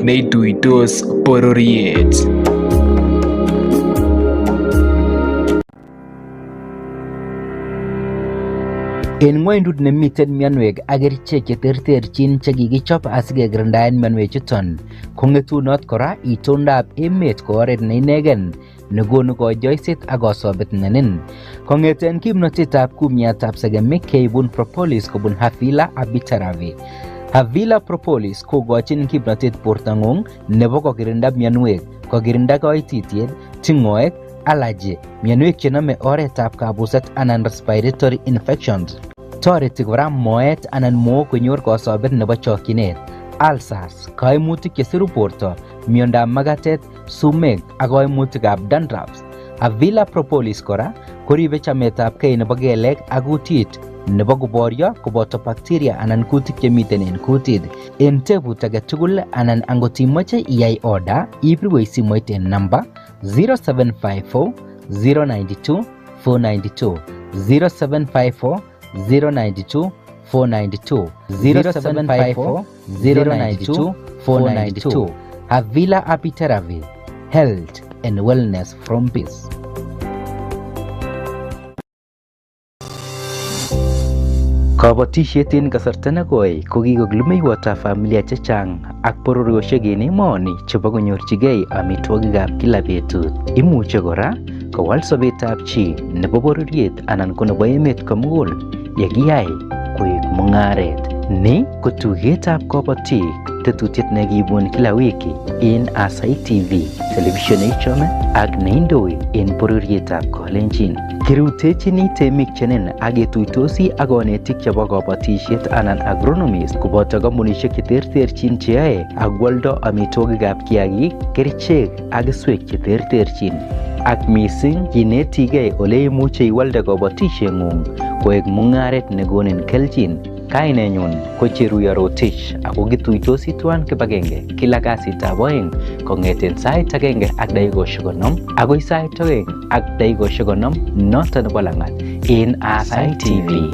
neituitos bororiet. En ng'wendut nemiten mionwek ak kerichek cheterterchin chekikichop asikekirindaen mionwechuton, kong'etunot kora itondab emet ko oret neinegen nekonu konyoiset ak kosobet nenin. Kong'eten kimnotetab kumiatab sekemik keibun propolis kobun Havila Abitaravi. Havila propolis kokochin kimnotet bortang'ung nebo kokirinda mionwek, kokirinda koititiet, ting'oek, allergy, mionwek chenome oretab kabuset anan respiratory infections. Toreti kora moet anan mook konyor kosobet nebo chokyinet, ulcers, kaimutik chesiru borto, miondab magatet, sumek ak kaimutikab dandruffs. Havila propolis kora koribe chametabgei nebo kelek ak kutit nebo kuboryo koboto bacteria anan kutik chemiten en kutit. En tebut age tugul anan angot imoche iyai order, ibirwech simoit en namba 0754 092 492 0754 092 492 0754 092 492. Havila Abitaravi, health and wellness from peace. Kabatisiet en kasarta nekoi ko kikogilumeiwotab familia chechang ak bororiosiek en emoni chebo konyorchigei amitwogikab kila betut. Imuche kora kowal sobetab chi nebo bororiet anan ko nebo emet komugul yekiyai koik mung'aret. Ni ko tugetab kabatik, tetutiet nekibun kila wiki en Aasai TV, television neichome ak neindoi en bororietab Kalenjin. Kirutechini temik chenen ak ketuitosi ak konetik chebo kabatisiet anan agronomist koboto kampunisiek cheterterchin cheyoe ak woldo amitwogikab kiagik, kerichek ak keswek cheterterchin. Ak mising kinetigei ole imuche iwalde kabatisieng'ung koek mung'aret nekonin kelchin. Kainenyun ko Cheruyo Rotich ako kituitosi tuan kibagenge kila kasitab oeng kong'eten sait agenge ak dakikoshek 50 agoi sait oeng ak dakikoshek 50 noton nebo lang'at en Aasai TV.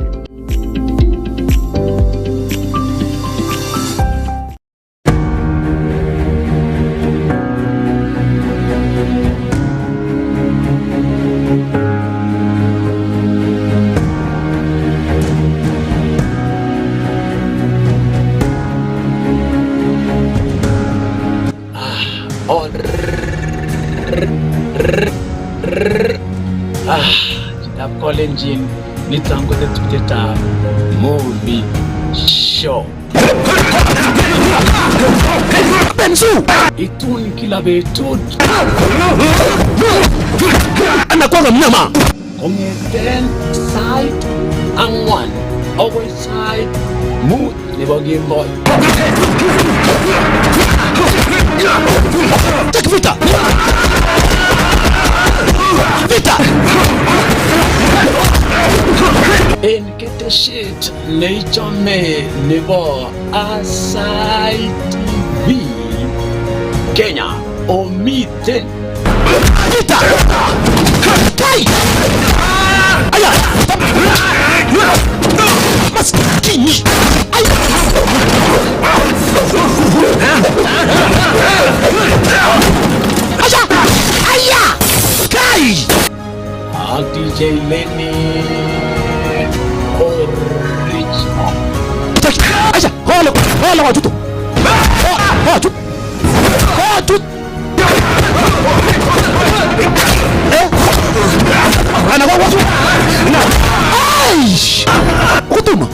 Kitab Kalenjin nitangu tetutietab movie show. Benzu itun kila betut anakuwa mnyama kong'eten sait ang'wan agoi sait mut nebo kemboi. Vita! Vita! En ketesiet neichome nebo Aasai TV Kenya omiten Vita! Kai! Aya! Maskini! Aya! Aya! Aya! Kai! DJ Lenny Original. Aya! Hola watoto. Watu. Ana watu. Aish! Kutuma.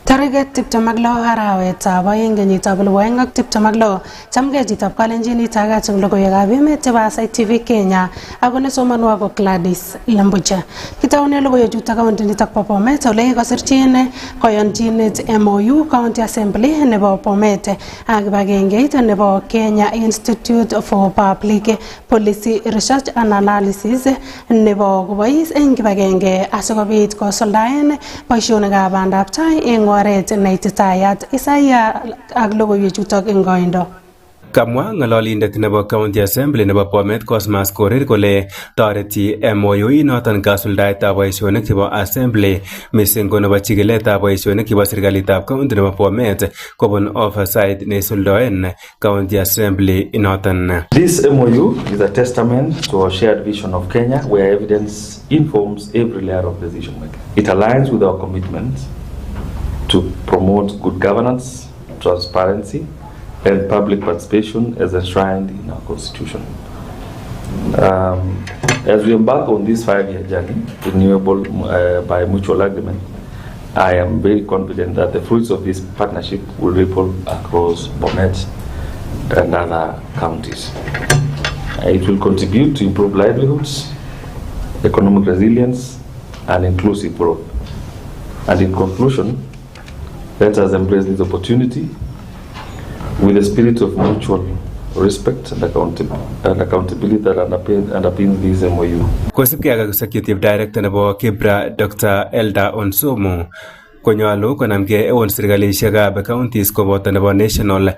Target tiptem ak lo arawetab oeng kenyitab 2026 chamgei chitab Kalenjin itakatin logoywekab emet chebo Aasai TV Kenya ako nesomonwo ko Gladys Lambucha. Kitaune logoiwechutok county nitok bo Bomet ole kikosirchin koyonchinet MOU County Assembly nebo Bomet ak kibagengeit nebo Kenya Institute for Public Policy Research and Analysis nebo kobois eng kibagenge asikobit kosuldaen boisionikab bandab tai eng mungaret neititayat. Isaya ak logoiwechutok eng koindo. Kamwa ng'ololindet nebo County Assembly nebo Bomet Cosmas Korir kole toreti MOU inoton kasuldaetab boisionik chebo Assembly missing ko nebo chikiletab boisionik chebo serikalitab County nebo Bomet kobun oversight neisuldoen County Assembly inoton. This MOU is a testament to our shared vision of Kenya where evidence informs every layer of decision making. It aligns with our commitment to promote good governance, transparency, and public participation as enshrined in our constitution. As we embark on this 5-year journey, renewable by mutual agreement, I am very confident that the fruits of this partnership will ripple across Bomet and other counties. It will contribute to improve livelihoods, economic resilience, and inclusive growth. And in conclusion, let us embrace this opportunity with a spirit of mutual respect and accountability that underpins this MOU. Kosipke ak Executive Director nebo Kibra Dr. Elda Onsomo konyolu konamge eun serikalishekab counties koboto nebo national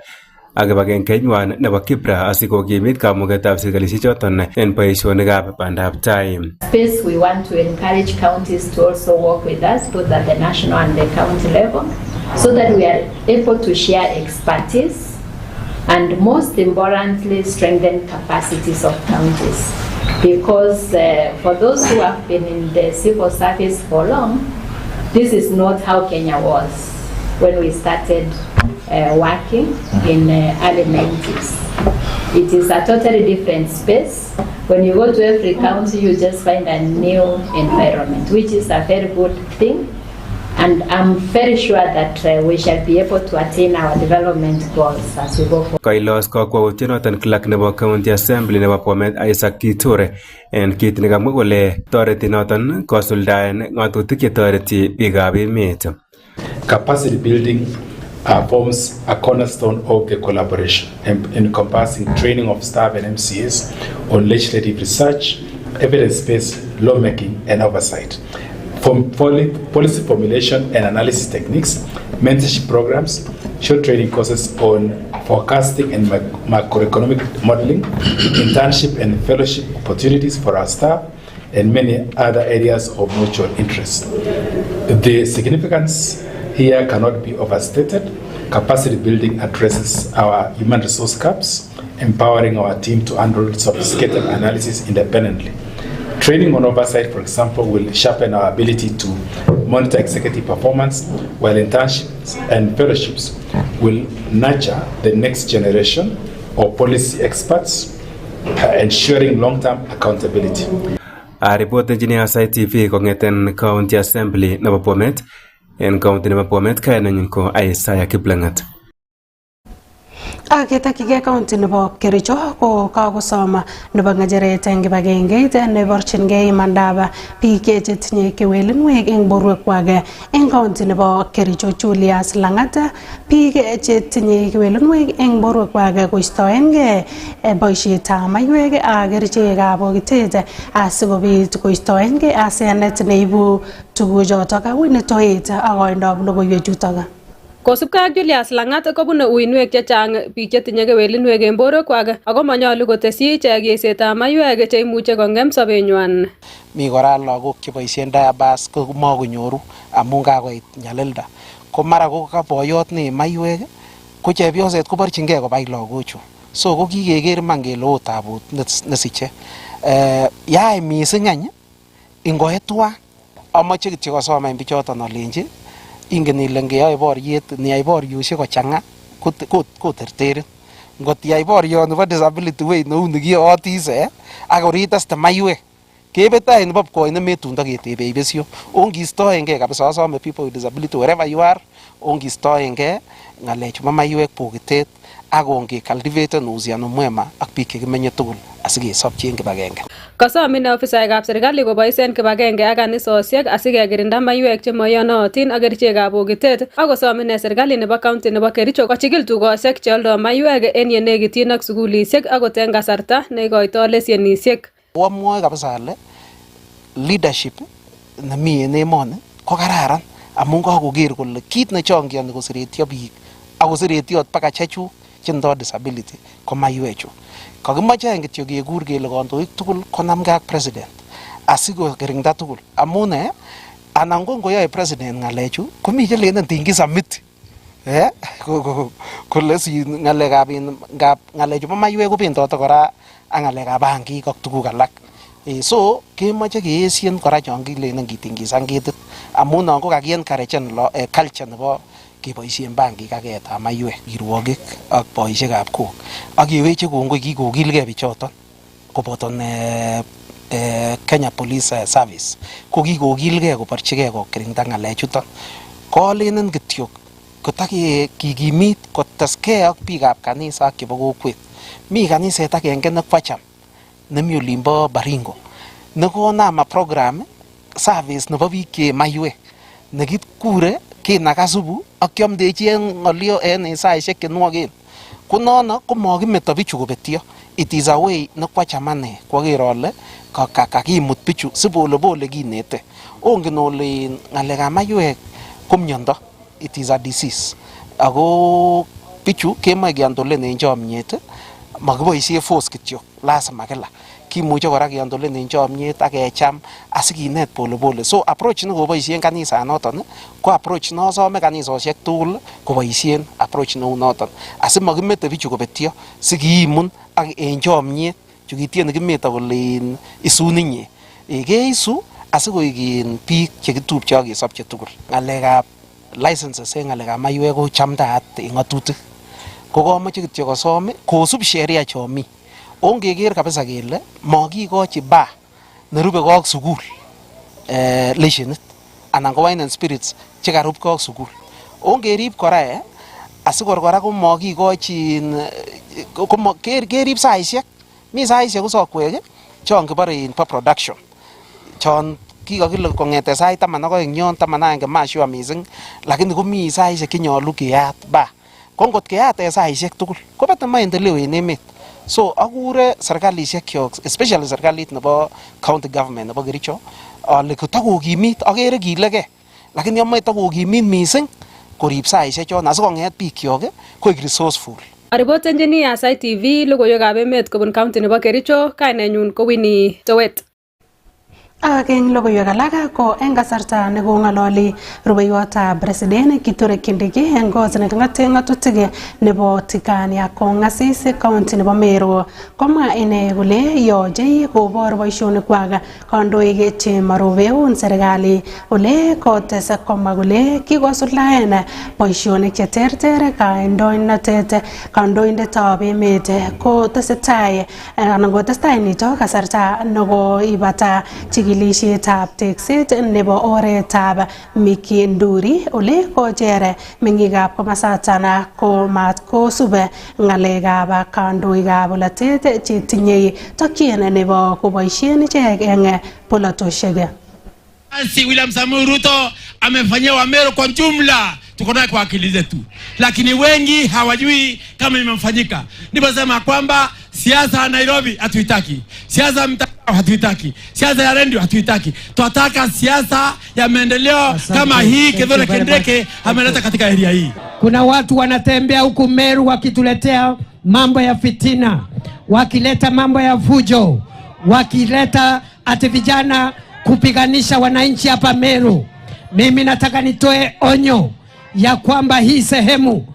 ak kibagengeinywan nebo Kibra asikokimit kamugetab serikalishechoton en boisionikab bandab tai. Space we want to encourage counties to also work with us both at the national and the county level so that we are able to share expertise and most importantly strengthen capacities of counties, because for those who have been in the civil service for long, this is not how Kenya was when we started working in early 90s. It is a totally different space. When you go to every county, you just find a new environment, which is a very good thing. And I'm very sure that we shall be able to attain our development goals as we go forward. Kailos kakwautienoton clerk nebo County Assembly nebo Bomet Isaac Kitore en kit nekamwa kole toreti noton kosuldaen ng'atutik chetoreti biikab emet. Capacity building forms a cornerstone of the collaboration, encompassing training of staff and MCAs on legislative research, evidence-based lawmaking, and oversight. From policy formulation and analysis techniques, mentorship programs, short training courses on forecasting and macroeconomic modeling, internship and fellowship opportunities for our staff, and many other areas of mutual interest. The significance here cannot be overstated. Capacity building addresses our human resource gaps, empowering our team to handle sophisticated analysis independently. Training on oversight, for example, will sharpen our ability to monitor executive performance, while internships and fellowships will nurture the next generation of policy experts, ensuring long-term accountability. Report engineer Aasai TV kong'eten County Assembly nebo Bomet en county nebo Bomet kainenyin ko Aasai Kiplangat. Ketakige county nebo Kericho ko kakosoma nebo ng'echeret eng kibagengeit neborchingei imandab biik chetinye kewelinwek eng borwekwak eng county nebo Kericho. Julius Langat, biik chetinye kewelinwek eng borwekwak koistoengei boisietab maiywek ak kerichekab bokitet asikobit koistoengei asenet neibu tuguchotok awinitoet ak koindab logoiwechutok. Kosubkei ak Julius Langat kobune uinwek chechang biik chetinye kewelinwek eng borwekwak ako manyolu kotesyi ichek yeisetab maiywek cheimuche kong'em sobenywan. Mi kora lagok cheboisien diapers ko makonyoru amun kakoit nyalilda. Ko mara ko ka boyot ne maiywek ko chepyoset koborchingei kobai lagochu. So ko kikeker man kele oo tabut nesiche. Yae mising any ingoet tuan amache kityo kosoma bichoton alenji ingen ile ngeyoe boriet niyai borioshek kochang'a koterterin. Ngot iyai boriot nebo disability way neu nikiyotise ak koriteste maiywek kebeta en popcoin nemetundo ketebe besyo. Ongistoengei kabisa asome people with disability wherever you are, ongistoengei ng'alechu bo maiywek bokitet ak onge cultivaten uhusiano mwema ak biik chekimenye tugul asikesopchi eng kibagenge. Kasom ofisaekab serikali koboisien kibagenge ak kanisosiek asikekirinda maiywek chemoiyonotin ak kerichekab bokitet ak kosom serikali nebo county nebo Kericho kochikil tukosiek cheoldoi maiywek en yenekityin ak sukulisiek akot eng kasarta neikoitoi leshenisiek. Amwoe kabisa ale leadership nemi en emoni ko kararan amun kakoker kole kit nechongioni koseretyo biik ako seretyo baka chechuk chetindo disability ko maiwechu. Kakimoche kityo kekur kele kandoik tugul konamgei ak president asikokirinda tugul amun anan ko ngoyoe president ng'alechu komi chelenen tingisa miti kole si ng'alekab ng'alechu bo maiwek kobendote kora ak ng'alekab bangik ak tuguk alak. So kemoche keesien kora chon kilenen kitingisan ketit amun non ko kaki-encouragen culture nebo keboisien bangik ak keetab maiwek, kirwogik ak boisiekab kok. Ak keweche kongoi kikokilgei bichoton koboto Kenya Police Service ko kikokilgei koborchigei kokirinda ng'alechuton. Kolenen kityo kotakikimit koteskei ak biikab kanisa ak chebo kokwet. Mi kaniset agenge nekwacham nemi olimbo Baringo nekonam program service nebo biik che maiwek nekikure kinaga subu ak kiamdechi ng'olyo en saisiek chenwoken. Ko nono komakimeto bichu kobetyo. It is a way nekwacham ane kwaker ale kakimut bichu si polepole kinete. Ongen ole ng'alekab maiwek ko miondo, it is a disease. Ako bichu kemoe keondolen en chomyet, makiboisie force kityo, lazima kila. Kimuche kora keondolen en chomyet ak kecham asikinet polepole. So approach nekoboisien kanisanoton ko approach nosome kanisosiek tugul koboisien approach neu noton asimakimete bichu kobetyo sikiimun ak en chomyet chukitiene kimeto kole isun inye. Keisu asikoik biik chekitupche ak kesopche tugul. Ng'alekab licenses en ng'alekab maiwek ko chamdaat en ng'atutik. Ko kamoche kityo kosom kosub sheria chomi. Ongeker kabisa kele makikochi bar nerubekei ak sukul leshenit anan ko wine and spirits chekarubkei ak sukul. Ongerib kora asikor kora ko makikochi kerib saisiek. Mi saisiek usokwek chon kibore po production chon kikakile kong'ete sait 12 yon 11 mashua mising, lakini komi saisiek chenyolu keyat bar. Ko ngot keyat saisiek tugul kobete maendeleo en emet. So akure serkalisiek kyok, especially serikalit nebo county government nebo Kericho, ale kotakokimit, akere kilegei, lakini yomoe takokimit mising korib saisiek chon asikong'et biik kyok koik resourceful. Aripotenjini Aasai TV logoiwekab emet kobun county nebo Kericho, kainenyun ko Winnie Towet. Ak eng logoiwek alak ko eng kasarta nekong'ololi rubeiwotab president Kithure Kindiki eng kot neking'ate ng'atutik nebo Tikania kong'asis county nebo Meru, komwa ine kole yochei kobor boisionikwak kandoik chemarubeu serikali ole kotes komwa kole kikosuldaen boisionik cheterter kandoindetab emet ko tesetai anan kotestai nito kasarta nekoibata chikilisietab tekset nebo oretab Mikinduri ole kochere meng'ikab komasatan ko mat kosube ng'alekab kandoikab bolotet chetinye tokyin nebo koboisien ichek eng polotosiek. William Samoei Ruto amefanyia Wameru kwa jumla, tuko naye kwa akili zetu, lakini wengi hawajui kama imefanyika. Niposema kwamba siasa ya Nairobi hatuitaki, siasa ya mtandao hatuitaki, siasa ya redio hatuitaki. Tunataka siasa ya maendeleo kama hii Kithure Kindiki ameleta katika area hii. Kuna watu wanatembea huku Meru wakituletea mambo ya fitina, wakileta mambo ya fujo, wakileta ati vijana kupiganisha wananchi hapa Meru. Mimi nataka nitoe onyo ya kwamba hii sehemu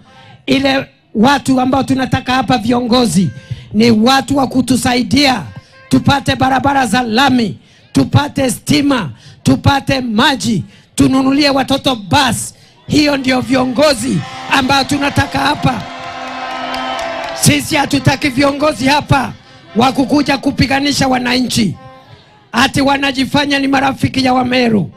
ile watu ambao tunataka hapa viongozi ni watu wa kutusaidia tupate barabara za lami, tupate stima, tupate maji, tununulie watoto bus. Hiyo ndio viongozi ambao tunataka hapa. Sisi hatutaki viongozi hapa wa kukuja kupiganisha wananchi, ati wanajifanya ni marafiki ya Wameru.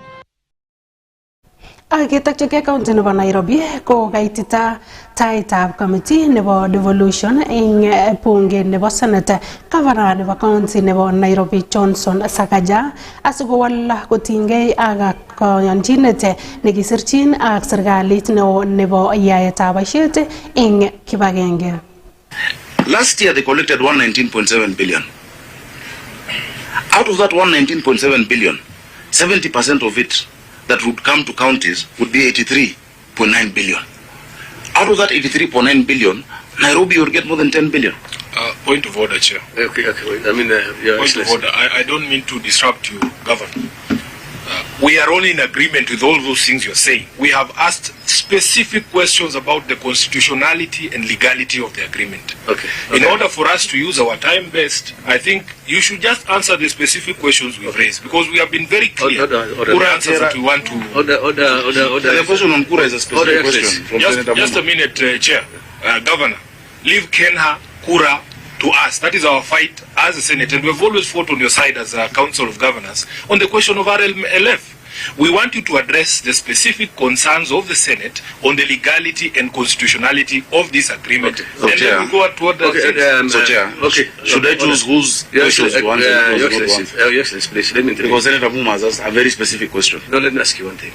Akitakchike county nebo Nairobi ko kaitita taitab committee nebo devolution eng bunge nebo senate governor nebo county nebo Nairobi Johnson Sakaja asikowal kotinygei ak koyonchinet nekisirchin ak serikalit neo nebo yaetab boisiet eng kibagenge. Last year they collected 119.7 billion. Out of that 119.7 billion, 70% of it that would come to counties would be 83.9 billion. Out of that 83.9 billion, Nairobi would get more than 10 billion. Point of order, Chair. Okay, wait. I mean, Point of order. I don't mean to disrupt you, Governor. We are only in agreement with all those things you're saying. We have asked specific questions about the constitutionality and legality of the agreement. Okay. In order for us to use our time best, I think you should just answer the specific questions we've raised, because we have been very clear. Kura answers that we want to. The question on Kura is a specific question. From just a minute, Chair. Governor, leave Kenha, Kura to us. That is our fight as a Senate, and we've always fought on your side as a Council of Governors on the question of RLF. We want you to address the specific concerns of the Senate on the legality and constitutionality of this agreement. Okay. And then we go toward the Chair, should I choose whose questions you want? Yes, please. Let me tell you. Because Senator Muma has asked a very specific question. No, let me ask you one thing.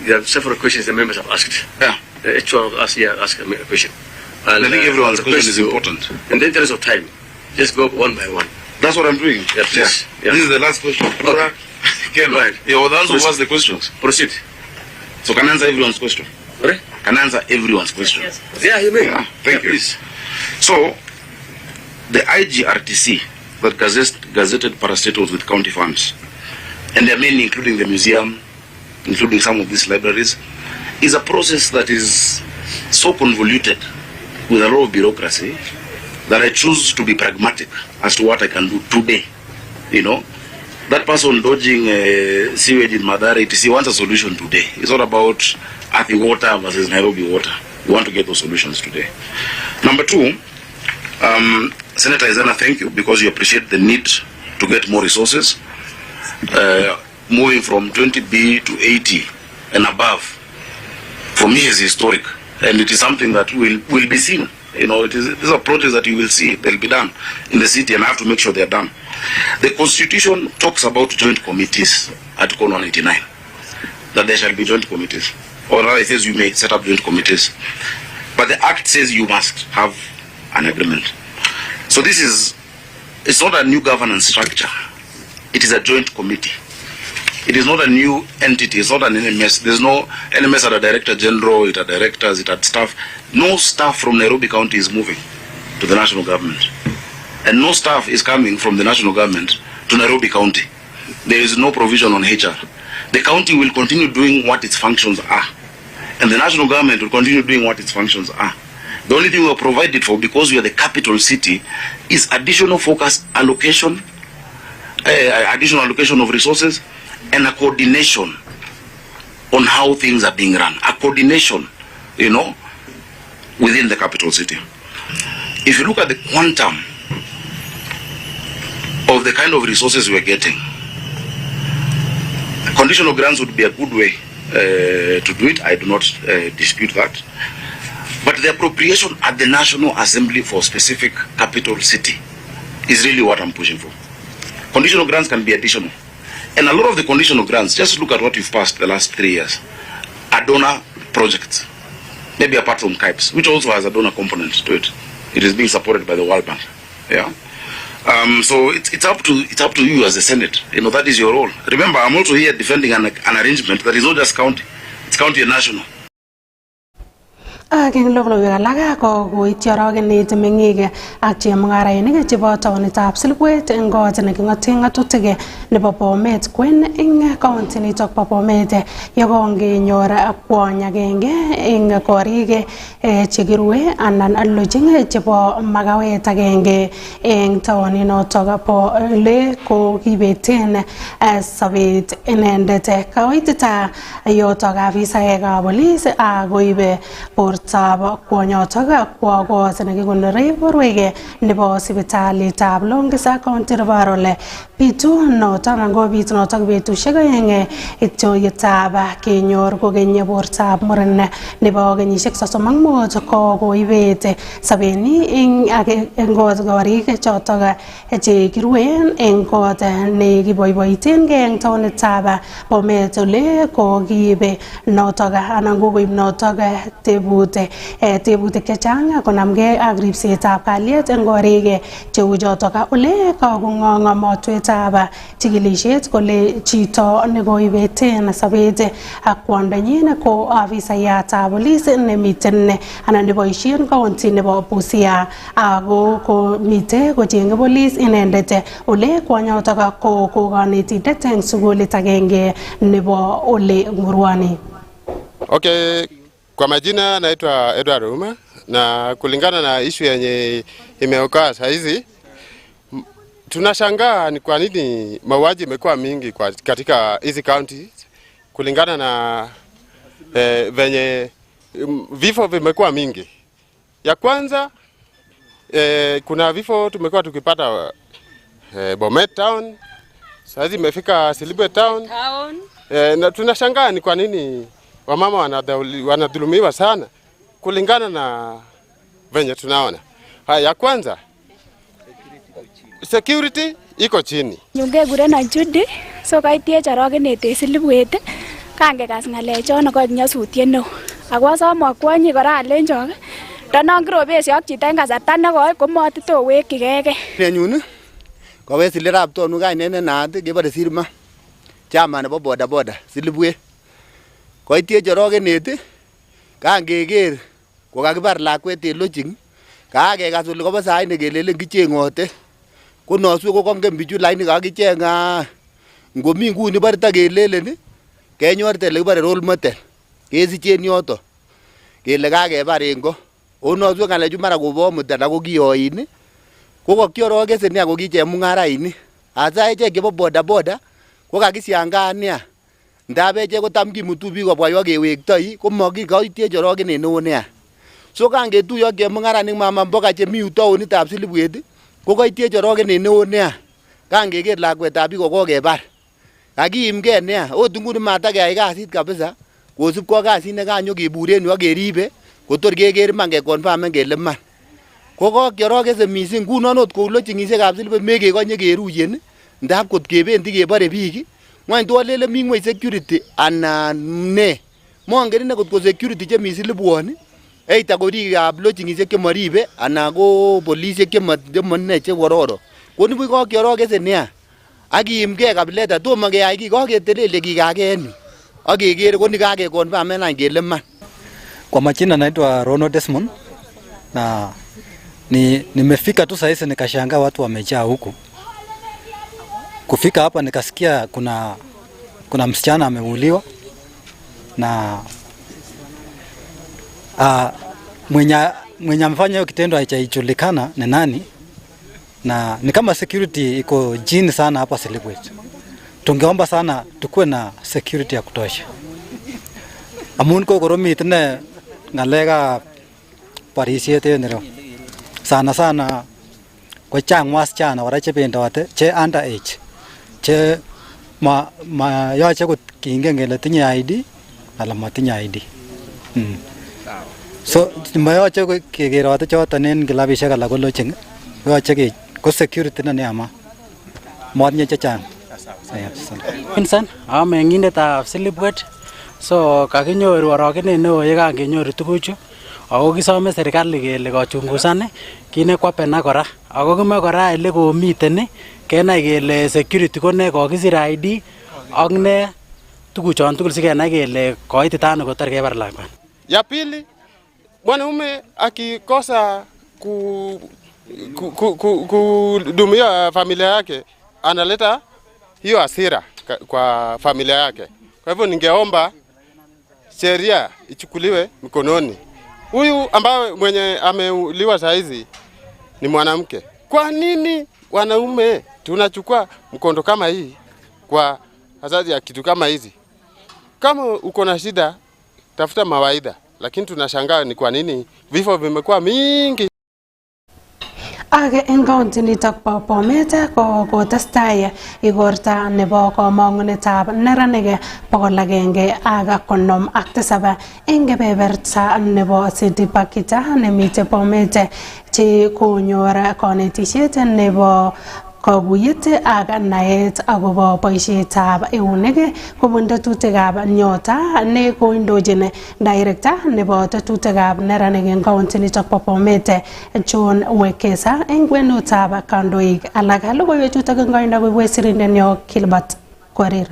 There are several questions the members have asked. Yeah. Each one of us here ask a question. And I think everyone's question is important. In the interest of time, just go one by one. That's what I'm doing. Yeah, please. Yeah. This is the last question. Okay. Right. You're the answer was the questions. Proceed. So can I answer everyone's question? Right? Can I answer everyone's question? Yes. Yeah, you may. Yeah, thank you. Please. So, the IGRTC that gazetted parastatals with county funds, and they're mainly including the museum, including some of these libraries, is a process that is so convoluted with a lot of bureaucracy that I choose to be pragmatic as to what I can do today. You know, that person dodging sewage in Madara, he wants a solution today. It's not about Athi water versus Nairobi water. We want to get those solutions today. Number two, Senator Izana, thank you, because you appreciate the need to get more resources. Moving from 20B to 80 and above, for me is historic, and it is something that will be seen. You know, these are projects that you will see. They'll be done in the city, and I have to make sure they're done. The Constitution talks about joint committees, Article 189, that there shall be joint committees. Or rather, it says you may set up joint committees. But the Act says you must have an agreement. So it's not a new governance structure. It is a joint committee. It is not a new entity. It's not an NMS. There's no NMS at a director general, it had directors, it had staff. No staff from Nairobi County is moving to the national government. And no staff is coming from the national government to Nairobi County. There is no provision on HR. The county will continue doing what its functions are. And the national government will continue doing what its functions are. The only thing we are provided for, because we are the capital city, is additional focus allocation, additional allocation of resources, and a coordination on how things are being run. A coordination, you know, within the capital city. If you look at the quantum of the kind of resources we're getting, conditional grants would be a good way to do it. I do not dispute that. But the appropriation at the National Assembly for specific capital city is really what I'm pushing for. Conditional grants can be additional. And a lot of the conditional grants, just look at what you've passed the last 3 years, are donor projects. Maybe apart from KIPES, which also has a donor component to it. It is being supported by the World Bank. Yeah. So it's up to you as the Senate. You know, that is your role. Remember, I'm also here defending an arrangement that is not just county. It's county and national. King Logoywekab alak ko koityorogeni temeng'ik ak chemungarainik chebo taonitab Silkwet eng kot neking'oten ng'atutik nebo Bomet kwen eng county nitok bo Bomet yekongenyor kwony agenge eng korik chekirue anan lodging chebo makawet agenge eng taoninotok bo le ko kibeten sobet inendet. Kaoitita yotok afisaekab polis akoibe bortab kwonyotok kwo kot nekikonore borwek nebo sipitalitab Longisa County Referral. Bitu notok anan ko bit notok betusiek oeng ityoyetab kenyor kokenye bortab muren nebo kenyisiek 35 ko koibet sobeni eng korik chotok chekiruen eng kot nekiboiboitengei eng taonitab Bomet ole ko kiibe notok anan ko koib notok tebu kotebut tebutik chechang konamgei ak ripsetab kalyet eng korik cheu chotok ole kakong'ong'omotwetab chikilisiet kole chito nekoibeten sobet ak kwondonyin ko afisayatab polis nemiten anan neboisien kaunti nebo Busia ako komite kocheng'e polis inendet ole kwanyotok ko kanetindet eng sukulit agenge nebo ole Ngurwani. Okay, kwa majina naitwa Edward Uma, na kulingana na issue yenye imeokaa saa hizi tunashangaa ni kwa nini mauaji imekuwa mingi katika hizi counties kulingana na venye vifo vimekuwa mingi. Ya kwanza kuna vifo tumekuwa tukipata Bomet town, sasa imefika Silibwe town. Na tunashangaa ni kwa nini wamama wanadhulumiwa sana kulingana na venye tunaona. Ya kwanza security iko chini. Nyunge gure na Judy so kaitie chorogenete Silibwet kange gas ngalechono ko nyasutiet neo. Akwa somo kwonyi kora alenjok Tanang robesi ak chito eng kasarta nekoi komatito wekyigei. Nenyun kowe silirab tonu kainene naat kebore Sirma. Chama nebo boda boda Silibwe. Koitie chorogenet kangeger kokakibar lakwet en lojing kakekas ole kobo sai nekelelen kichengote. Konoswe kokongen bichu laini kakichenga ngomi nguni barta kelelen kenyorte le kibare role model. Kesichen yoto kele kakebar engo. Onoswe ngalechu mara kobo mutan ako kiyoin kokakiorogesen nia kokichemung'arainik. Asa echek chebo boda boda kokakisiangaan nia. Ndap echek kotam kimutu biik kobwa yokewektoi komakikoitie chorogenet neo nia. So kangetuiyo ak chemung'arainik mama mboga chemi taonitab Silibwet kokoitie chorogenet neo nia. Kangeker lakwetab biik kokebar. Kakiimgei nia. Ot nguni matakeyai kasit kabisa kosubkei kasit nekanyokeburen yu ak keribe kotor keker man kekonfamen kele man. Kokokiorogesen missing ngunon ot kou lojingisiekab Silibwet mekekonye keruyen ndap kot kebendi kebore biik ngwany tolele mi ngweny security anan ne. Mongen ine kot ko security chemi Silibwoni eita ko biikab lojingisiek chemoribe anan ko polisiek chemone chekororo. Konibuch kokiorogesen nia ak kiimgei kabileta tomo keyai kii koketelele kikakeni ak kekere koni kakekonfamen any kele man. Kwa majina naitwa Ronald Desmond na nimefika tu sasa nikashangaa watu wamejaa huku. Kufika hapa nikasikia kuna msichana ameuliwa na mwenye amefanya hiyo kitendo haijulikana ni nani, na ni kama security iko chini sana hapa Silibwet. Tungeomba sana tukue na security ya kutosha. Amun ko koromit ne ngalega parisiet en ro. Sana ko chang wasichana wara chebendote che under age. Che ma yoche ko kingen kele tinye ID ala matinye ID. So mayoche ko kekerote choton en kilabisiek alak ko lojing. Yoche ko security ne ama. Motinye chechang. Vincent, mengindetab Silibwet. So kakinyoru orogenet neo yekangenyoru tuguchu ako kisome serikali kele kochungusan kit nekwapena kora ako kime kora ele komiten kenai kele security ko ne kokisir ID ak ne tuguchon tugul sikenai kele koitit ano kotar kebar lakwani. Ya pili, mwanaume akikosa kudumia familia yake analeta hiyo hasira kwa familia yake. Kwa hivyo ningeomba sheria ichukuliwe mikononi. Huyu ambaye mwenye ameuliwa saa hizi ni mwanamke. Kwa nini wanaume tunachukua mkondo kama hii kwa hasadi ya kitu kama hizi? Kama uko na shida tafuta mawaidha, lakini tunashangaa ni kwa nini vifo vimekuwa mingi. Age en county nitok bo Bomet ko kotestai igorta nebo komong'unetab neranik 157 eng kebeberta nebo City Pakita nemite Bomet che konyor konetisiet nebo koguyet ak naet agobo boisietab eunek kobun tetutikab Nyota ne koindochin director nebo tetutikab neranik eng county nitok bo Bomet John Wekesa eng kwenutab kandoik alak. Logoiwechutok eng koindo koibwech sirindenyo Kilbert Korir.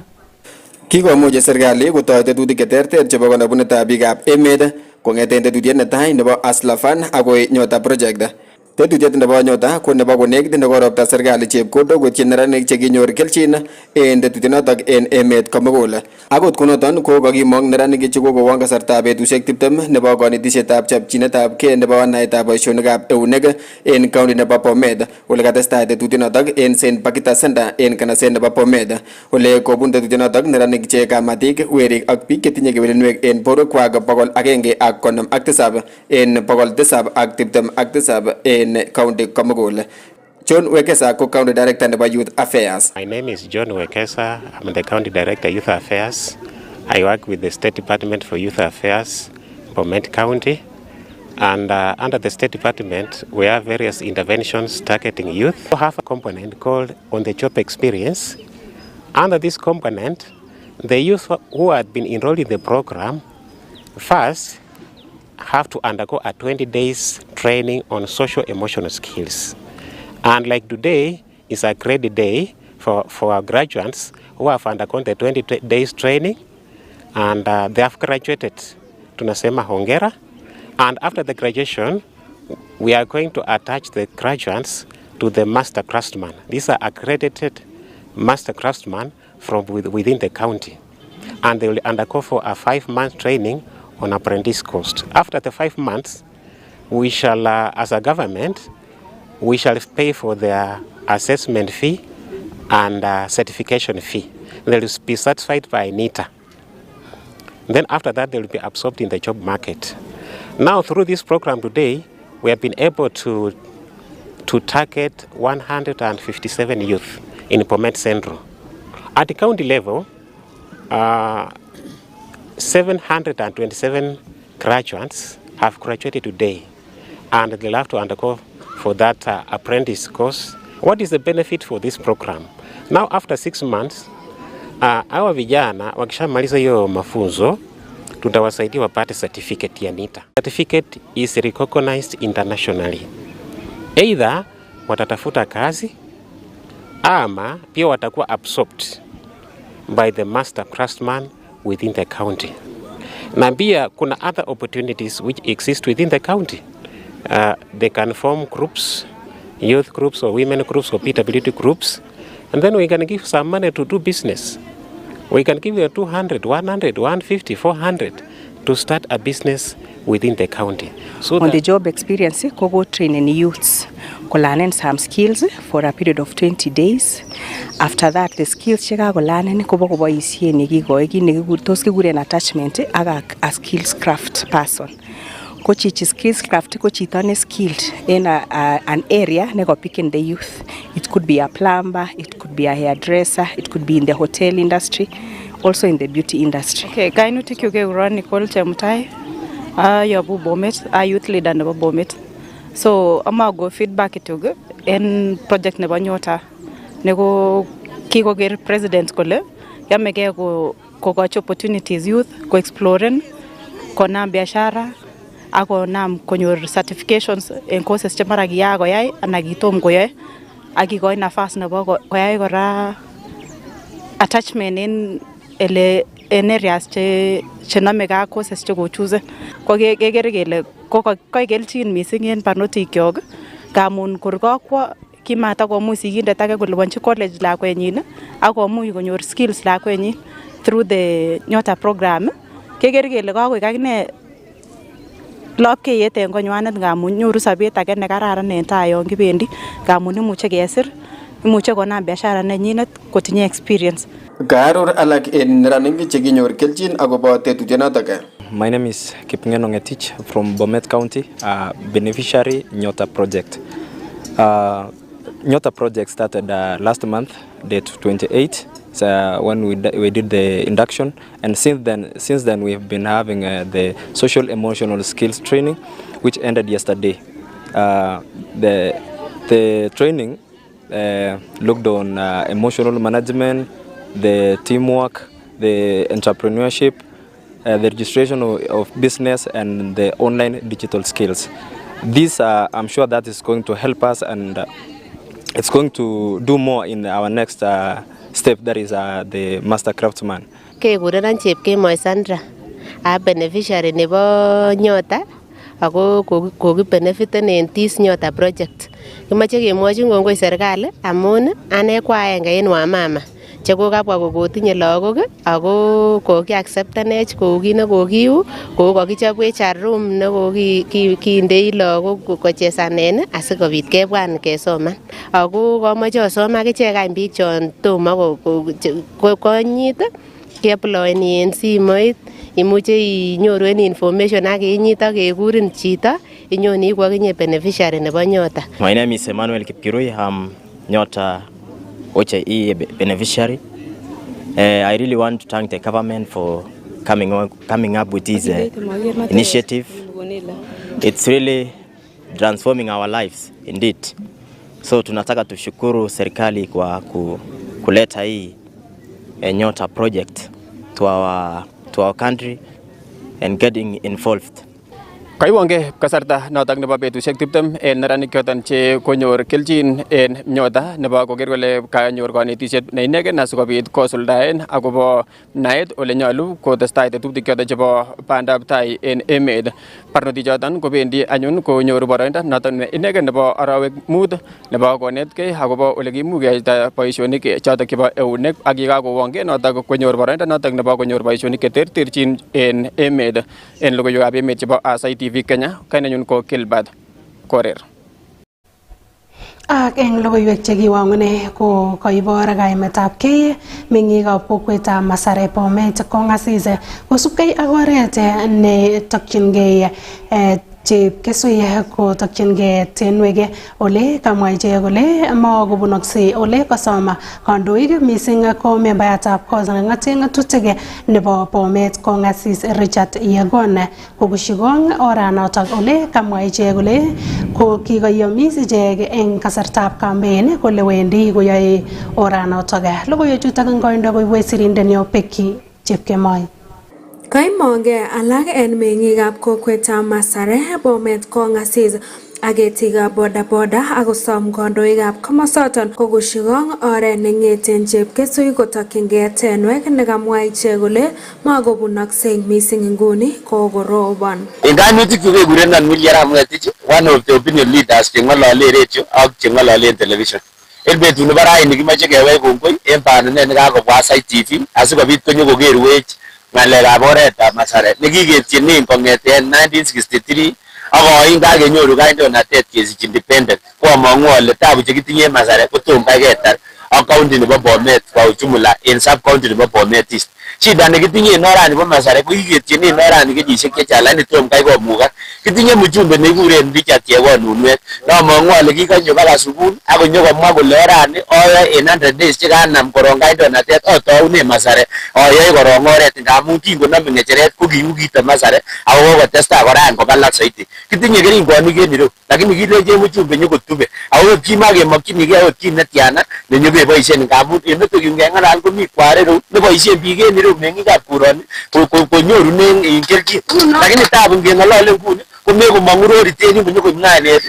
Kikomuch serikali kotoi tetutik cheterter chebo konobunetab biikab emet kong'eten tetutiet netai nebo Aslafan akoi Nyota project. Tetutiet nebo Nyota ko nebo konekit nekoropta serikali chepkondok koityi neranik chekinyor kelchin en tetutinotok en emet komugul. Akot kunoton ko kakimong neranik chekokowon kasartab betusiek 20 nebo konetisietab chopchinetab gei nebo naetab boisionikab eunek en county nebo Bomet ole katestai tetutinotok en St. Bakita Center en kanaset nebo Bomet ole kobun tetutinotok neranik che kamatik, werik ak biik chetinye kewelinwek en borwekwak 157 en 727 en county komugul. John Wekesa ko County Director nebo Youth Affairs. My name is John Wekesa. I'm the County Director Youth Affairs. I work with the State Department for Youth Affairs, Bomet County. And under the State Department, we have various interventions targeting youth. We have a component called On the Job Experience. Under this component, the youth who had been enrolled in the program first have to undergo a 20 days training on social emotional skills. And like today is a great day for our graduates who have undergone the 20 days training and they have graduated. Tunasema hongera. And after the graduation, we are going to attach the graduates to the master craftsman. These are accredited master craftsmen from within the county. And they will undergo for a 5-month training on apprentice course. After the 5 months, we shall, as a government, we shall pay for their assessment fee and certification fee. They will be certified by NITA. Then after that, they will be absorbed in the job market. Now, through this program today, we have been able to target 157 youth in Bomet Central. At the county level, 727 graduates have graduated today, and they'll have to undergo for that apprentice course. What is the benefit for this program? Now, after 6 months, our vijana wakishamaliza hiyo mafunzo, tutawasaidia wapate certificate ya NITA. Certificate is recognized internationally. Either watatafuta kazi ama pia watakuwa absorbed by the master craftsman within the county. Na pia kuna other opportunities which exist within the county. They can form groups, youth groups or women groups or PWD groups, and then we can give some money to do business. We can give you 200, 100, 150, 400 to start a business within the county. So on the job experience, go training youths, go learn some skills for a period of 20 days. After that, the skills go learn go boisie an attachment a skills craft person. Ko chichi skills craft ko chito ne skilled in an area nego picking the youth. It could be a plumber, it could be a hairdresser, it could be in the hotel industry, also in the beauty industry. Okay, kainutik yuke uran Nicole Chemutai. Yobu Bomet, a youth leader nebo Bomet. So ama go feedback ituge en project nebo Nyota nego kikoger president kole yamege ko kogoch opportunities youth ko exploren kona biashara ako nam konyor certifications en courses che mara kiyakoyai ana kitom koyoe akikoi nafas nebo koyai kora attachment en areas che namega courses che kochuse ko keker kele ko kelchin missing en barnotik kyok ngamun kor kakwo kimatakomuch sigindet age koliponchi college lakwenyin akomuch konyor skills lakwenyin through the Nyota program. Keker kele kakoik akine lapkeiyet en konywanet ngamun nyoru sobet age nekararan en tai yon kibendi ngamun imuche kesir, imuche konam biashara nenyinet kotinye experience. Kaaror alak en neranik chekinyor kelchin akobo tetutienotok. My name is Kipngeno Ngetich from Bomet County, beneficiary Nyota project. Nyota project started last month, date 28. When we did the induction, and since then we have been having the social emotional skills training, which ended yesterday. The training looked on emotional management, the teamwork, the entrepreneurship, the registration of business, and the online digital skills. These I'm sure that is going to help us, and it's going to do more in our next step, that is the master craftsman. Kekurenan Chepkemoi Sandra, a beneficiary nebo Nyota, ako kokibenefiten en this Nyota project. Kimoche kemwochi kongoi serikali amun ane ko aenge en wamama chekokabwa kokotinye lagok ako kokiacceptanech kou kit nekokiu, kou kokichopwech a room nekokindei lagok kochesanen asikobit kebwan kesoman. Ako komoche osom akichek any biik chon tomo konyit keaployeni en simoit, imuche inyoru en information ak inyit ak kekurin chito inyon iku akinye beneficiary nebo Nyota. My name is Emmanuel Kipkirui. I'm Nyota OCHE beneficiary. I really want to thank the government for coming up with this initiative. It's really transforming our lives indeed. So tunataka tushukuru serikali kwa kuleta hii Nyota project to our country and getting involved. Kaiwange kasarta notok nebo betusiek 20 en neranik choton che konyor kelchin en Nyota nebo koker kole kanyor kanetisiet ne inegen asikobit kosuldaen akobo naet ole nyolu kotestai tetutik choton chebo bandab tai en emet. Barnotik choton kobendi anyun konyoru boroindo noton ne inegen nebo arawek 5 nebo konetkei akobo ole kimuch keyaita boisionik choton chebo eunek, ak yekakowonge notok konyor boroindo notok nebo konyor boisionik cheterterchin en emet. En logoywekab emet chebo Aasai TV Kenya, kainenyu ko Gilbert Korir. Ak eng logoiwek chekiwangune ko koibor kaimetabkei meng'ikab kokwetab Masaret Bomet kong'asis kosubkei ak oret ne tokchingei chepkeswei kotokyingei tenwek ole kamwa ichek kole makobunokse ole kasoma kandoik mising ko membayatab kot neng'ate ng'atutik nebo Bomet kong'asis Richard Yegon kokushikong oranotok ole kamwa ichek kole ko kikoyomis ichek eng kasartab campaign kole wendi koyoe oranotok. Logoiwechutok eng koindo koibwech sirindenyo Becky Chepkemoi. Kaimonge alak en meng'ikab kokwetab Masaret Bomet kong'asis ak ketikab bodaboda akosom kandoikab komosoton kokushikong oret neng'eten chepkeswei kotokyingei tenwek nekamwa ichek kole makobunokse mising nguni kokorobon. En kainutik chu kekurenon William Ramwetich, one of the opinion leaders cheng'ololen radio ak cheng'ololen television. En betut nebo raini kimoche kewech kongoi en bandinet nekakobwa Aasai TV asikobit konyokokerwech ng'alekab oretab Masaret nekiketienen kong'eten 1963 ak oin kakenyoru kandoinatet kesich independent. Koamong'u ole tabu chekitinye en Masaret kotom kai ketar ak county nebo Bomet kwa ujumla en sub county nebo Bomet East. Shida nekitinye en orani bo Masaret ko kiketienen orani kenyisiek chechang lakini tom kai komukak. Kitinye mjumbe nekikuren Richard Yegon Unwet neamong'u ole kikonyo baka sukul ak konyokomwa kole orani oyoe en 100 days chekanam korong kandoinatet otounen Masaret oyoe korong oret ngamun kingonome ng'echeret ko kiukito Masaret ako kokotestai kora kobalak soiti. Kitinye keringonik en ireu lakini kileche mjumbe nyokotube ako kimakemokyinigei ot kit netiana nenyokeboisien ngamun en metokyun keng'alal komi kwarereu neboisien biik en ireu meng'ikab koroni konyorunen kelchin, lakini tabu ngeng'olole nguni komekomong'u rorit en yu konyokoib ng'ainet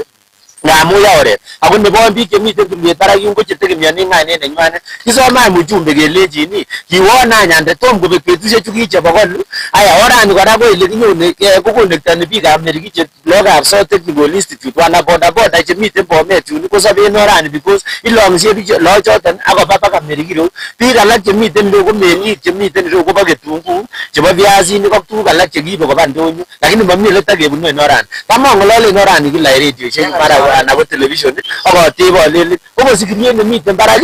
ngamun ya oret ako nebo biik chemiten tulwet barak yun ko chetegemeonen ng'ainet nenywanet. Kisomach mjumbe kelenjin kiwon any ande tom kobek betusiek chu kichebokolu aya orani kora ko ile kinyone kokonektoni biikab Merikiche lagokab South Technical Institute wana bodaboda chemiten Bomet yun kosoben orani because ilong'sie biik lagok akoba baka Merikireu. Biik alak chemiten ireu ko meng'ik chemiten ireu kobo ketunguu chebo viasinik ak tuguk alak chekiibe koba ndonyo lakini momi ole takebunu en orani. Tamang'ololen orani kila en redioisiek mara anan ko television ak atebe alelen ko sikiriet nemiten barak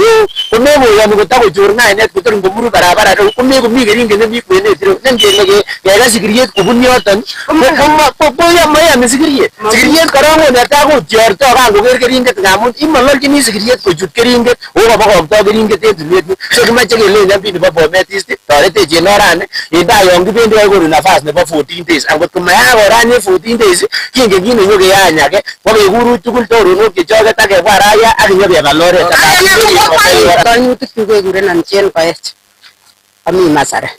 komekoyoni kotakochor ng'ainet kotor ngomuru barabara reu komekomi keringet nemi kwenet ireu nengele keka sikiriet kobun yoton koyomeyoni sikiriet korong netai kotiorto kan koker keringet ngamun imololchini sikiriet kochut keringet okobokokto keringet en tulwet so kimoche kelenjon biik nebo Bomet East toretech en orani en tai yon kibendi kokoru nafas nebo 14 days angot komayak orani en 14 days kinge kine nyo keyanya ke ko ke guru tugul toronok che choge ta ke baraya ak nyo ke balore ta kanyutik chu kekurenon Chen Koech ami Masare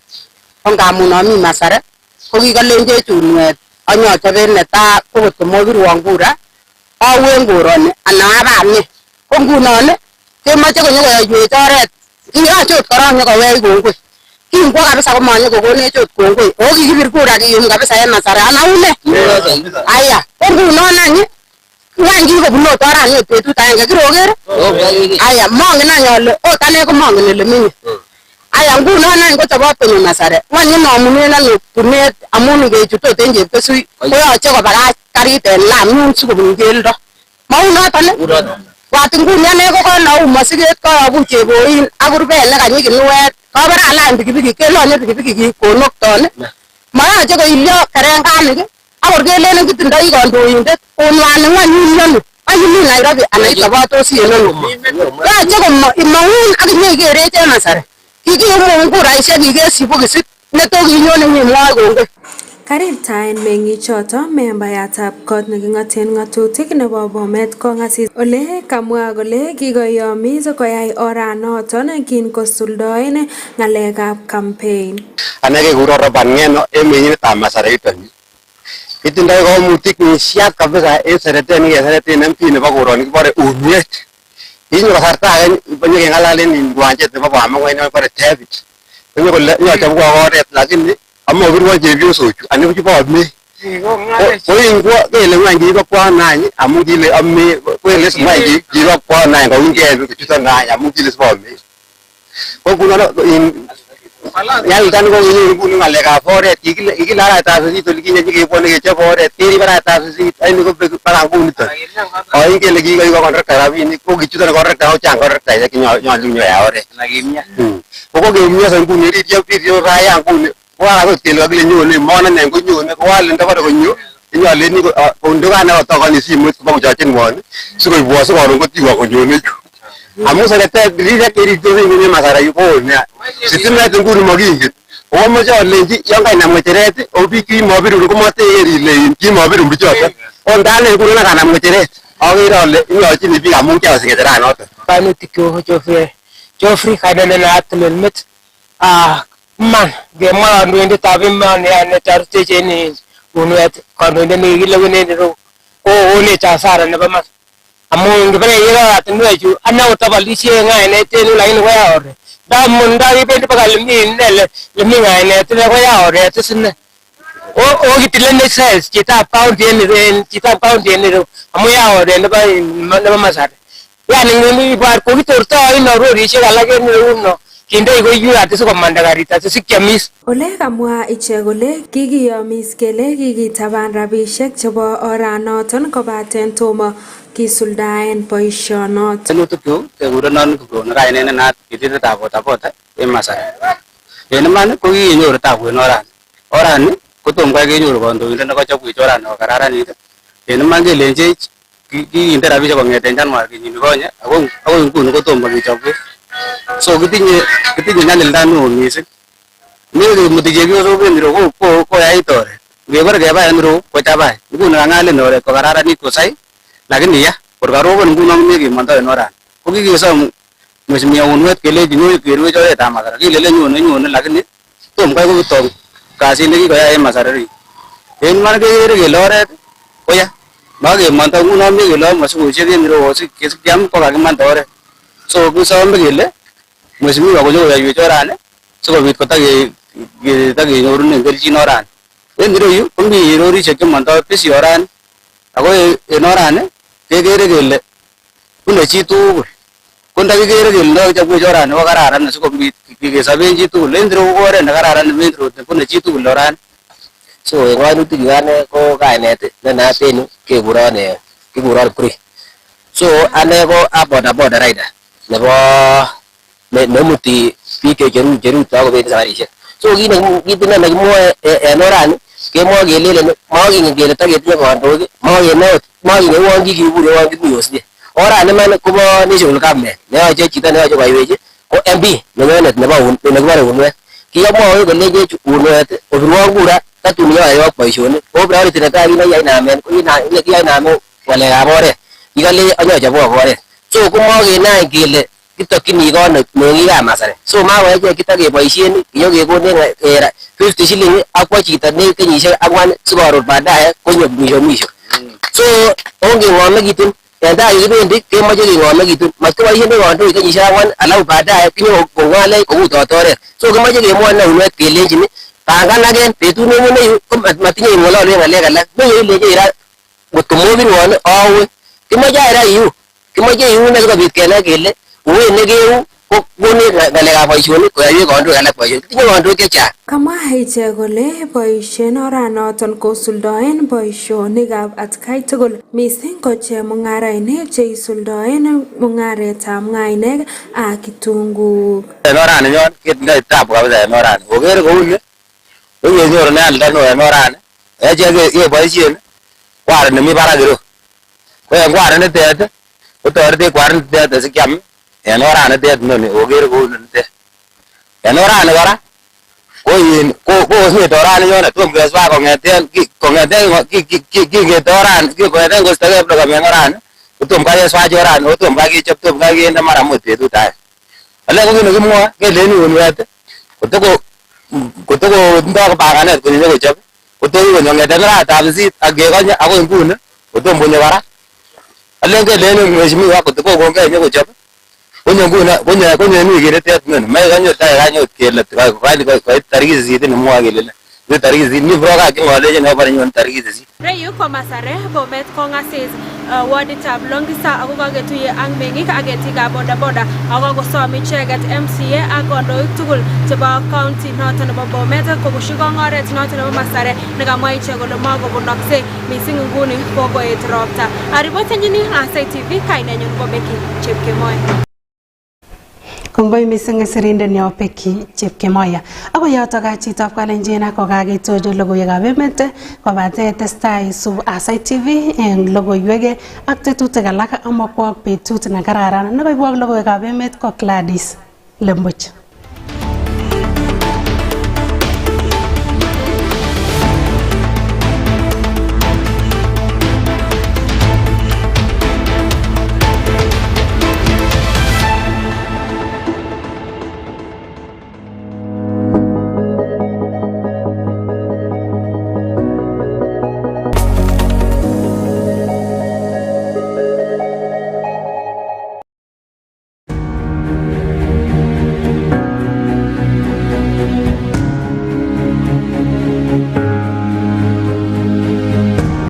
ko ngamun ami Masare ko kikolenjech unwet anyochoben netaa okot komobirwon kura awen koroni anan abamye ko ngunon kemoche konyokoyoiwech oret yoche ot korong nyokowech kongoi kingwo kabisa komonyo kokonech ot kongoi ako kikibir kura kiyum kabisa en Masare ana une aya ko ngunon any ngwany kikobun ot orani ot betut agenge kiroker aya mongen any ale ot ane komongen ele menye aya ngunon any kochobot konyo Masare ngwany inomunen any bunet amun ngechut ot en chepkesui koyoche kobakach karit en lam yun sikobun keldo maunoton wat nguni ane kokonou mosiket koyobu Cheboin ak Kurbet nekanyi kinuet kobara alany pikipiki kelonye pikipiki konokton moyoche koilyo kerenganik akor kelenen kitindoi kandoindet onwani ngwany unioni ayumi Nairobi anan itobotosi en ono yoche komong'un ak inye ikerech en Masare kikiyumun kuraisiek kikesibu kisit netokinyone nyimwoe kongoi Karirtaen meng'ichoto membayatab kot neking'oten ng'atutik nebo Bomet kong'asis ole kamwa kole kikoyomis koyai oranoton kin kosuldoen ng'alekab campaign. Ane kekuron Robert Ng'eno en meng'indetab Masare yuton kitindoi koimutik ng'isiat kabisa en seretet nekesereten MP nebo koroni kibore Umiet. Kinyo kasarta age nyokeng'alalen kiwanjet nebo Bomet nekibore David konyo kole nyochobwon oret lakini amobirwon chepyosochu ani kibo ame koingwo kele ngwany kibo kwan any amun kile ame kele ngwany kibo kwan any koungee chuton any amun kile sibo ame ko kuno yaldan ko nguni ng'alekab oret kikile arawetab sisit ole kinye nyikebwone kechob oret kerib arawetab sisit aini ko baka nguniton oin kele kikoiko kontrakta rabinik ko kichuton kontrakta ochang kontraktaisiek nyolu nyoya oret ko kokeumiaso nguni riryo raya nguni koakot kele kakile nyone monen konyone kowale ndabare konyo inyoleni kondokane otokoni simoit kobokochochenwon sikoibwon sikoron kotiwo konyone chu amun seretet rirek keriptosi nguni Masare yu koone sitimet nguni mokingen omoche olenji yon kainam ng'echeret o biik kimobirun komoteker ile kimobirun bichoton ondane nguni nakanam ng'echeret akere ale inyochini biik amun kiasi ng'echeranoton kainutik kyuk ko Geoffrey kainenaat Emet man gemwa kandoindetab emoni netoretech en unwet kandoindet nekikilewenen ireu ko onech hasara nebo mas amun ngibore oratinwechu ane otobolishe ng'ainet en yu lakini koya oret ndamun ndakibendi baka lemi ng'ainet koya oret isine okitilenech sales chitab county en ireu amun ya oret nebo Masare yani ngibwat kokitorto ino rorisiek alak en ireuno kindoi koiwek ati sikomanda karit ati sikyomis. Ole kamwa ichek kole kikiyomis kele kikitaban rabisiek chebo oranoton kobaten tomo kisuldaen boisionoton. Tenutikchu kekurenon Kipron kainet nenaat ketindetab bodaboda en Masare. En iman ko kikenyoru tabu en orani. Orani kotom kai kenyoru kandoindet nekochobwech orani kokararanit. En iman kelenjech kikinde rabisiek kong'eten January kenyini konye akoi nguni kotom kechobwech. So kitinye nyalilda neo mising. Nekemuti chepyosok en ireu koyait oret. Ngebore keba en ireu kochabai. Nguni kang'alin oret kokararanit kosai lakini ya kor karobon nguno kemondo en orani. Ko kikesom Mheshimiwa Unwet kelechi nyo kerwech oretab Masare. Kilele nyone lakini tom kai kotom kasit nekikoyai en Masare. En iman kekere kele oret koya. Makemondo nguno kele mosikusiek en ireu kesikyam kokakimanda oret. So kisome kele Mheshimiwa konyokoyoiwech orani sikobit kotakenyorunen kelchin orani. En ireyu komi rorisiek chemondoi besi orani ako en orani kekere kele bune chitugul. Ko ndakikere kele ndokichobwech orani ko kararan sikobit kesoben chitugul. En ireyu ko oret nekararan main road nebune chitugul orani. So en kainutik kyuk ane ko kainet nenaat en yu kekuron Kuri. So ane ko a bodaboda rider nebo nemuti biik checheru kobendi safarisiek. So kit nekimwoe en orani kemwoe kelelen mokingen kele taketinye kandoik mokingen uon kikibur uon kimi osnet. Orani man kobo national government neyoche chito neyoche koiwech ko MP nenyonet nebo nekibore Unwet. Kiamwoe kolenjech Unwet obirwon kura tatun yoe boisionik ko priority netai kiyai namen ko kiyai namen ngalekab oret kikale anyochobok oret so komakenai kele kitokyini kono meng'ikab Masaret so makoechek kitakeboisien kinyokekonen 50 shilling akwo chito ne kenyisiek 4 sikoron baadaye konyo mwisho so ongeng'omekitun en tai kibendi kemoche keng'omekitun matkoboisien kandoik kenyisiek 4 alafu baadaye kinyokong'walech kokutot oret so kimoche kemwoe neunet kelenjin panganaken betut nenyone yu ko matinye ing'ololu en ng'alek alak menye ileche ira ngotkomobirwon awe kimoche ira iu kimoche iu nesikobit kenai kele uwet nekeu ko konech ng'alekab boisionik koyoiwech kandoik alak boisionik kitinye kandoik chechang. Kamwa ichek kole boisien oranoton kosuldoen boisionikab atkai tugul missing ko chemung'arainik cheisuldoen mung'aretab ng'ainek ak kitunguk. En orani nyon ketindoi tabu kabisa en orani okere kouni konyenyoru ne alda neo en orani echek keboisien kwari nemi barak ireu ko en kwari nitet kotoretech kwari nitet sikiam en oranitet noni okere kouni nitet en orani kora ko osnet orani nyonet tom keswa kong'eten kingete orani kong'eten kostogee program en orani kotom kai keswach orani kotom kai kechop tom kai kende mara mut betut age alen ko kit nekimwoe keleni unwet kotokotindoo panganet konyo nyokochop kotoki konyo kong'eten arawetab sisit ak kekonye akoi nguni kotom konyo kora alen keleni mheshimiwa kotokokongei nyokochop konyo nguni konyo en wikinitet noni makonyo kanyot kele koit tarikit 8 nemwoe kele ni tarikit 8 mi broka king'olech nebore nyon tarikit 8. Reyu ko Masaret Bomet kong'asis waditab Longisa ako kaketuye ak meng'ik ak ketikab bodaboda ako kosom icheket MCA ak kandoik tugul chebo county noton nebo Bomet kobushi kong'oret noton nebo Masaret nekamwa ichek kole makobunokse missing nguni kokoet ropta. Aripotenjini Aasai TV kainenyun ko Becky Chepkemoi. Kongoi missing sirindenyo Becky Chepkemoya. Ako yotok chitab Kalenjin ako kakitojo logoiwekab emet kobate testai sub Aasai TV en logoiwek ak tetutik alak amakwok betut nekararan nekoibwok logoiwekab emet ko Gladys Lembuch.